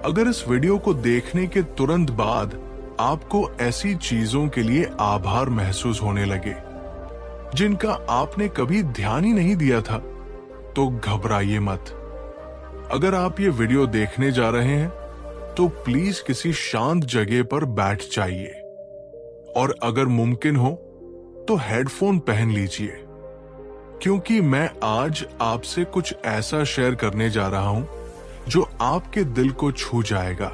अगर इस वीडियो को देखने के तुरंत बाद आपको ऐसी चीजों के लिए आभार महसूस होने लगे जिनका आपने कभी ध्यान ही नहीं दिया था, तो घबराइए मत। अगर आप ये वीडियो देखने जा रहे हैं तो प्लीज किसी शांत जगह पर बैठ जाइए और अगर मुमकिन हो तो हेडफोन पहन लीजिए, क्योंकि मैं आज आपसे कुछ ऐसा शेयर करने जा रहा हूं जो आपके दिल को छू जाएगा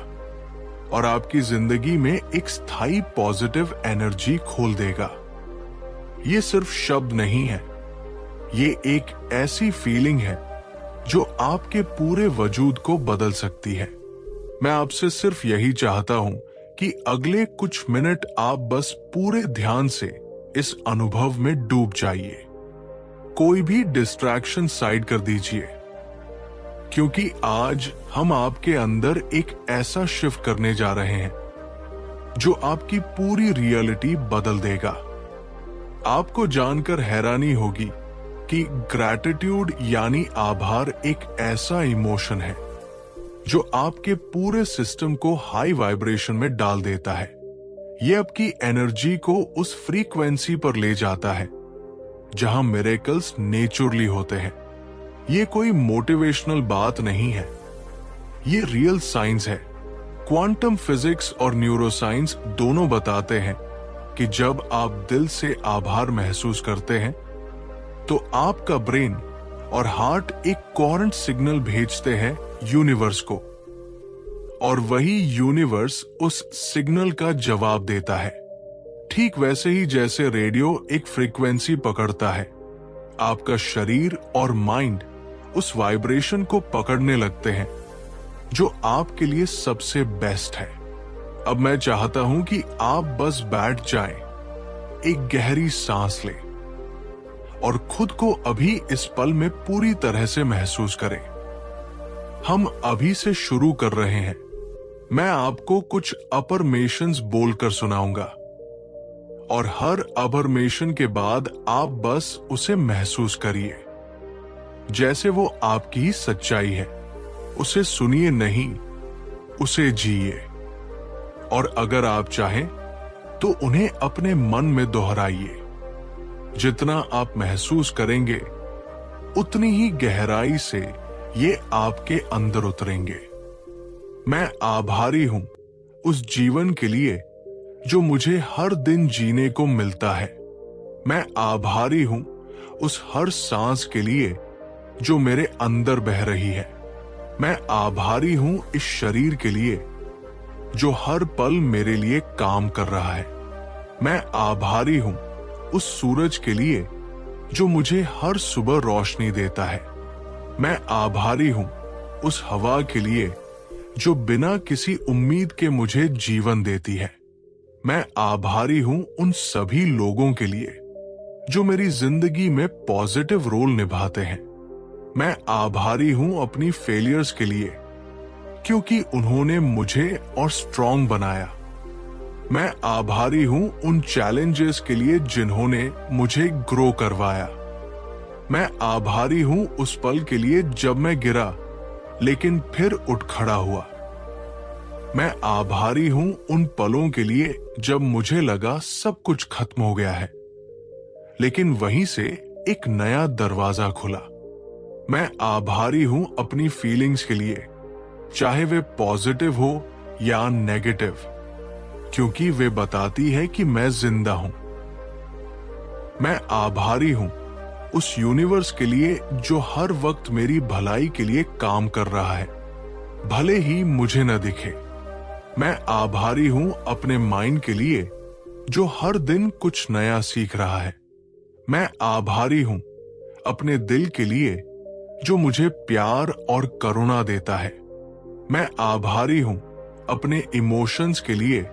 और आपकी जिंदगी में एक स्थायी पॉजिटिव एनर्जी खोल देगा। ये सिर्फ शब्द नहीं है, ये एक ऐसी फीलिंग है जो आपके पूरे वजूद को बदल सकती है। मैं आपसे सिर्फ यही चाहता हूं कि अगले कुछ मिनट आप बस पूरे ध्यान से इस अनुभव में डूब जाइए। कोई भी डिस्ट्रैक्शन साइड कर दीजिए, क्योंकि आज हम आपके अंदर एक ऐसा शिफ्ट करने जा रहे हैं जो आपकी पूरी रियलिटी बदल देगा। आपको जानकर हैरानी होगी कि ग्रैटिट्यूड यानी आभार एक ऐसा इमोशन है जो आपके पूरे सिस्टम को हाई वाइब्रेशन में डाल देता है। ये आपकी एनर्जी को उस फ्रीक्वेंसी पर ले जाता है जहां मिरेकल्स नेचुरली होते हैं। ये कोई मोटिवेशनल बात नहीं है, ये रियल साइंस है। क्वांटम फिजिक्स और न्यूरोसाइंस दोनों बताते हैं कि जब आप दिल से आभार महसूस करते हैं तो आपका ब्रेन और हार्ट एक कोहेरेंट सिग्नल भेजते हैं यूनिवर्स को, और वही यूनिवर्स उस सिग्नल का जवाब देता है। ठीक वैसे ही जैसे रेडियो एक फ्रीक्वेंसी पकड़ता है, आपका शरीर और माइंड उस वाइब्रेशन को पकड़ने लगते हैं जो आपके लिए सबसे बेस्ट है। अब मैं चाहता हूं कि आप बस बैठ जाएं, एक गहरी सांस लें और खुद को अभी इस पल में पूरी तरह से महसूस करें। हम अभी से शुरू कर रहे हैं। मैं आपको कुछ अफर्मेशंस बोलकर सुनाऊंगा और हर अफर्मेशन के बाद आप बस उसे महसूस करिए जैसे वो आपकी ही सच्चाई है। उसे सुनिए नहीं, उसे जिए। और अगर आप चाहें तो उन्हें अपने मन में दोहराइए। जितना आप महसूस करेंगे उतनी ही गहराई से ये आपके अंदर उतरेंगे। मैं आभारी हूं उस जीवन के लिए जो मुझे हर दिन जीने को मिलता है। मैं आभारी हूं उस हर सांस के लिए जो मेरे अंदर बह रही है। मैं आभारी हूं इस शरीर के लिए जो हर पल मेरे लिए काम कर रहा है। मैं आभारी हूं उस सूरज के लिए जो मुझे हर सुबह रोशनी देता है। मैं आभारी हूं उस हवा के लिए जो बिना किसी उम्मीद के मुझे जीवन देती है। मैं आभारी हूं उन सभी लोगों के लिए जो मेरी जिंदगी में पॉजिटिव रोल निभाते हैं। मैं आभारी हूं अपनी फेलियर्स के लिए, क्योंकि उन्होंने मुझे और स्ट्रांग बनाया। मैं आभारी हूं उन चैलेंजेस के लिए जिन्होंने मुझे ग्रो करवाया। मैं आभारी हूं उस पल के लिए जब मैं गिरा लेकिन फिर उठ खड़ा हुआ। मैं आभारी हूं उन पलों के लिए जब मुझे लगा सब कुछ खत्म हो गया है, लेकिन वहीं से एक नया दरवाजा खुला। मैं आभारी हूं अपनी फीलिंग्स के लिए, चाहे वे पॉजिटिव हो या नेगेटिव, क्योंकि वे बताती है कि मैं जिंदा हूं। मैं आभारी हूं उस यूनिवर्स के लिए जो हर वक्त मेरी भलाई के लिए काम कर रहा है, भले ही मुझे न दिखे। मैं आभारी हूं अपने माइंड के लिए जो हर दिन कुछ नया सीख रहा है। मैं आभारी हूं अपने दिल के लिए जो मुझे प्यार और करुणा देता है। मैं आभारी हूं अपने इमोशंस के लिए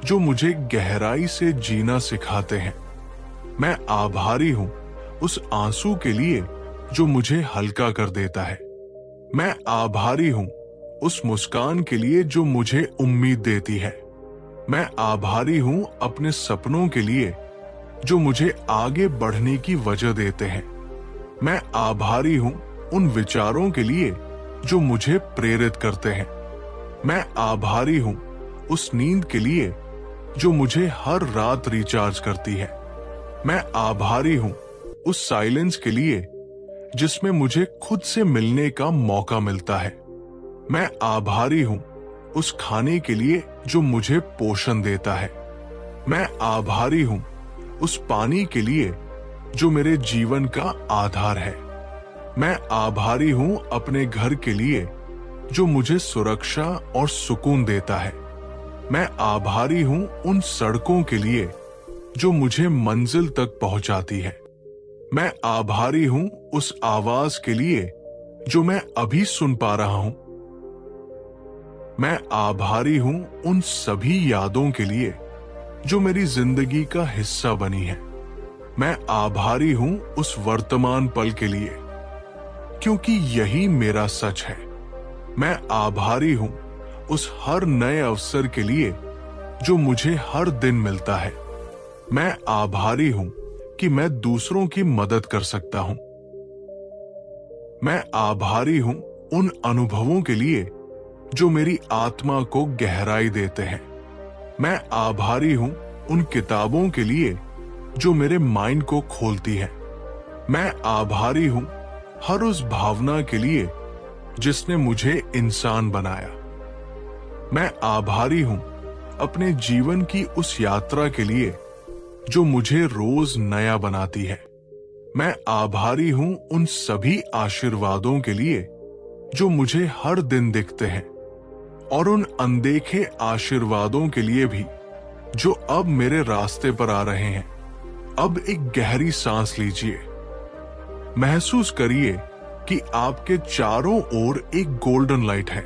जो मुझे गहराई से जीना सिखाते हैं। मैं आभारी हूं उस आंसू के लिए जो मुझे हल्का कर देता है। मैं आभारी हूं उस मुस्कान के लिए जो मुझे उम्मीद देती है। मैं आभारी हूं अपने सपनों के लिए जो मुझे आगे बढ़ने की वजह देते हैं। मैं आभारी हूं उन विचारों के लिए जो मुझे प्रेरित करते हैं। मैं आभारी हूं उस नींद के लिए जो मुझे हर रात रिचार्ज करती है। मैं आभारी हूं उस साइलेंस के लिए जिसमें मुझे खुद से मिलने का मौका मिलता है। मैं आभारी हूं उस खाने के लिए जो मुझे पोषण देता है। मैं आभारी हूं उस पानी के लिए जो मेरे जीवन का आधार है। मैं आभारी हूं अपने घर के लिए जो मुझे सुरक्षा और सुकून देता है। मैं आभारी हूं उन सड़कों के लिए जो मुझे मंजिल तक पहुंचाती है। मैं आभारी हूं उस आवाज के लिए जो मैं अभी सुन पा रहा हूं। मैं आभारी हूं उन सभी यादों के लिए जो मेरी जिंदगी का हिस्सा बनी है। मैं आभारी हूं उस वर्तमान पल के लिए क्योंकि यही मेरा सच है। मैं आभारी हूं उस हर नए अवसर के लिए जो मुझे हर दिन मिलता है। मैं आभारी हूं कि मैं दूसरों की मदद कर सकता हूं। मैं आभारी हूं उन अनुभवों के लिए जो मेरी आत्मा को गहराई देते हैं। मैं आभारी हूं उन किताबों के लिए जो मेरे माइंड को खोलती है। मैं आभारी हूं हर उस भावना के लिए जिसने मुझे इंसान बनाया। मैं आभारी हूं अपने जीवन की उस यात्रा के लिए जो मुझे रोज नया बनाती है। मैं आभारी हूं उन सभी आशीर्वादों के लिए जो मुझे हर दिन दिखते हैं और उन अनदेखे आशीर्वादों के लिए भी जो अब मेरे रास्ते पर आ रहे हैं। अब एक गहरी सांस लीजिए। महसूस करिए कि आपके चारों ओर एक गोल्डन लाइट है,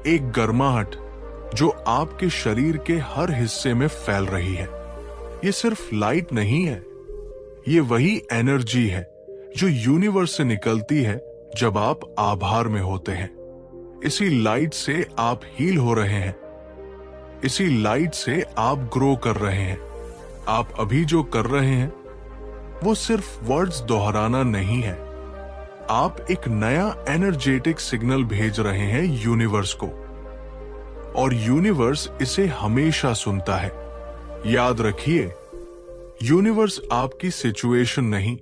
एक गर्माहट जो आपके शरीर के हर हिस्से में फैल रही है। ये सिर्फ लाइट नहीं है, ये वही एनर्जी है जो यूनिवर्स से निकलती है जब आप आभार में होते हैं। इसी लाइट से आप हील हो रहे हैं, इसी लाइट से आप ग्रो कर रहे हैं। आप अभी जो कर रहे हैं वो सिर्फ वर्ड्स दोहराना नहीं है, आप एक नया एनर्जेटिक सिग्नल भेज रहे हैं यूनिवर्स को, और यूनिवर्स इसे हमेशा सुनता है। याद रखिए, यूनिवर्स आपकी सिचुएशन नहीं,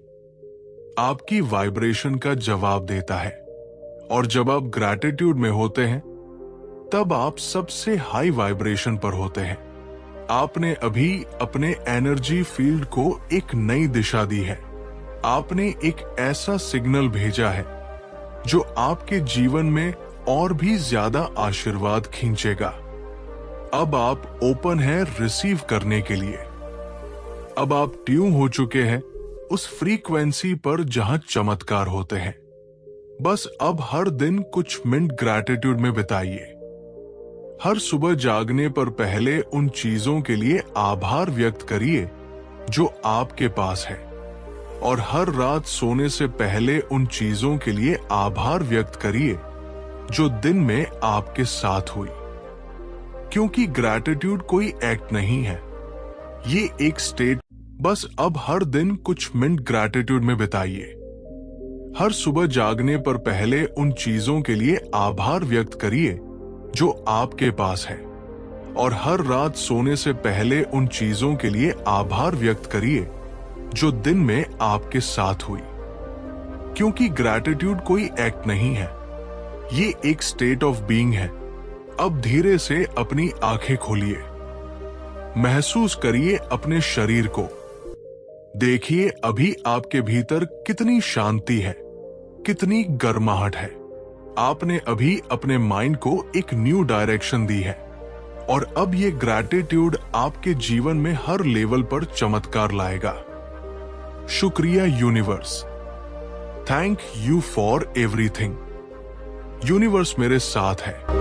आपकी वाइब्रेशन का जवाब देता है। और जब आप ग्रैटिट्यूड में होते हैं तब आप सबसे हाई वाइब्रेशन पर होते हैं। आपने अभी अपने एनर्जी फील्ड को एक नई दिशा दी है। आपने एक ऐसा सिग्नल भेजा है जो आपके जीवन में और भी ज्यादा आशीर्वाद खींचेगा। अब आप ओपन हैं रिसीव करने के लिए। अब आप ट्यून हो चुके हैं उस फ्रीक्वेंसी पर जहां चमत्कार होते हैं। बस अब हर दिन कुछ मिनट ग्रैटिट्यूड में बिताइए। हर सुबह जागने पर पहले उन चीजों के लिए आभार व्यक्त करिए जो आपके पास है, और हर रात सोने से पहले उन चीजों के लिए आभार व्यक्त करिए जो दिन में आपके साथ हुई। क्योंकि ग्रैटिट्यूड कोई एक्ट नहीं है, ये एक स्टेट। बस अब हर दिन कुछ मिनट ग्रैटिट्यूड में बिताइए। हर सुबह जागने पर पहले उन चीजों के लिए आभार व्यक्त करिए जो आपके पास है, और हर रात सोने से पहले उन चीजों के लिए आभार व्यक्त करिए जो दिन में आपके साथ हुई। क्योंकि ग्रैटिट्यूड कोई एक्ट नहीं है, ये एक स्टेट ऑफ बीइंग है। अब धीरे से अपनी आंखें खोलिए। महसूस करिए अपने शरीर को। देखिए अभी आपके भीतर कितनी शांति है, कितनी गर्माहट है। आपने अभी अपने माइंड को एक न्यू डायरेक्शन दी है, और अब ये ग्रैटिट्यूड आपके जीवन में हर लेवल पर चमत्कार लाएगा। शुक्रिया universe, thank you for everything. Universe मेरे साथ है।